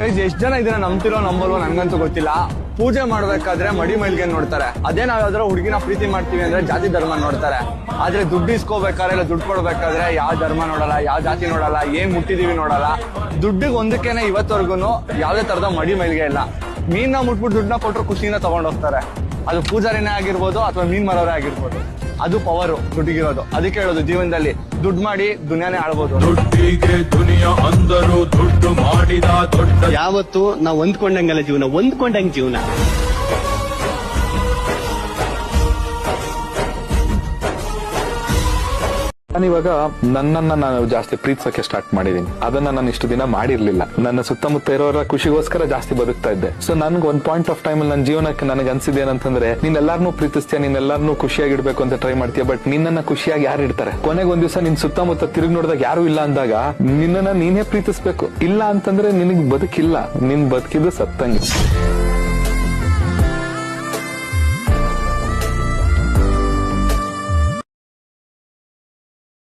ಎಷ್ಟ್ ಜನ ಇದನ್ನ ನಂಬ್ತಿರೋ ನಂಬಲ್ವೋ ನನ್ಗಂತೂ ಗೊತ್ತಿಲ್ಲ. ಪೂಜೆ ಮಾಡ್ಬೇಕಾದ್ರೆ ಮಡಿ ಮೈಲ್ಗೆ ನೋಡ್ತಾರೆ. ಅದೇ ನಾವ್ ಯಾವ್ದಾರ ಹುಡುಗಿನ ಪ್ರೀತಿ ಮಾಡ್ತೀವಿ ಅಂದ್ರೆ ಜಾತಿ ಧರ್ಮ ನೋಡ್ತಾರೆ. ಆದ್ರೆ ದುಡ್ಡು ಇಸ್ಕೋಬೇಕಾದ್ರೆ ಇಲ್ಲ ದುಡ್ಡು ಕೊಡ್ಬೇಕಾದ್ರೆ ಯಾವ ಧರ್ಮ ನೋಡಲ್ಲ, ಯಾವ ಜಾತಿ ನೋಡಲ್ಲ, ಏನ್ ಮುಟ್ಟಿದೀವಿ ನೋಡಲ್ಲ. ದುಡ್ಡಿಗೆ ಒಂದಕ್ಕೇನೆ ಇವತ್ತವರೆಗೂ ಯಾವ್ದೇ ತರದ ಮಡಿ ಮೈಲ್ಗೆ ಇಲ್ಲ. ಮೀನ್ನ ಮುಟ್ಬಿಟ್ಟು ದುಡ್ಡನ್ನ ಕೊಟ್ಟರು ಖುಷಿಯಿಂದ ತಗೊಂಡ್ ಹೋಗ್ತಾರೆ. ಅದು ಪೂಜಾರಿನೇ ಆಗಿರ್ಬೋದು ಅಥವಾ ಮೀನ್ ಮಾರೋರೇ ಆಗಿರ್ಬೋದು. ಅದು ಪವರ್ ದುಡ್ಡಿಗಿರೋದು. ಅದಕ್ಕೆ ಹೇಳೋದು ಜೀವನದಲ್ಲಿ ದುಡ್ಡು ಮಾಡಿ ದುನಿಯಾನೇ ಆಳ್ಬೋದು. ದುಡ್ಡಿಗೆ ದುನಿಯಾ ಅಂದರು ದುಡ್ಡು ಮಾಡಿದ ದೊಡ್ಡ. ಯಾವತ್ತು ನಾವು ಹೊಂದ್ಕೊಂಡಂಗಲ್ಲ ಜೀವನ, ಹೊಂದ್ಕೊಂಡಂಗ್ ಜೀವನ. ನಾನಿವಾಗ ನನ್ನನ್ನ ನಾನು ಜಾಸ್ತಿ ಪ್ರೀತಿಸಕ್ಕೆ ಸ್ಟಾರ್ಟ್ ಮಾಡಿದೀನಿ. ಅದನ್ನ ನಾನು ಇಷ್ಟು ದಿನ ಮಾಡಿರ್ಲಿಲ್ಲ. ನನ್ನ ಸುತ್ತಮುತ್ತ ಇರೋರ ಖುಷಿಗೋಸ್ಕರ ಜಾಸ್ತಿ ಬದುಕ್ತಾ ಇದ್ದೆ. ಸೊ ನನ್ಗೆ ಒಂದ್ ಪಾಯಿಂಟ್ ಆಫ್ ಟೈಮ್ ನನ್ನ ಜೀವನಕ್ಕೆ ನನಗೆ ಅನ್ಸಿದೆ ಏನಂತಂದ್ರೆ, ನೀನ್ ಎಲ್ಲಾರನ್ನೂ ಪ್ರೀತಿಸ್ತೀಯ, ನೀನ್ ಎಲ್ಲಾರನ್ನೂ ಖುಷಿಯಾಗಿಡ್ಬೇಕು ಅಂತ ಟ್ರೈ ಮಾಡ್ತೀಯ. ಬಟ್ ನಿನ್ನನ್ನ ಖುಷಿಯಾಗಿ ಯಾರು ಇಡ್ತಾರೆ? ಕೊನೆಗೆ ಒಂದ್ ದಿವಸ ನಿನ್ ಸುತ್ತಮುತ್ತ ತಿರುಗಿ ನೋಡಿದಾಗ ಯಾರು ಇಲ್ಲ ಅಂದಾಗ ನಿನ್ನನ್ನ ನೀನೇ ಪ್ರೀತಿಸ್ಬೇಕು. ಇಲ್ಲ ಅಂತಂದ್ರೆ ನಿನಗ್ ಬದುಕಿಲ್ಲ, ನಿನ್ ಬದುಕಿದ್ದು ಸತ್ತಂಗೆ.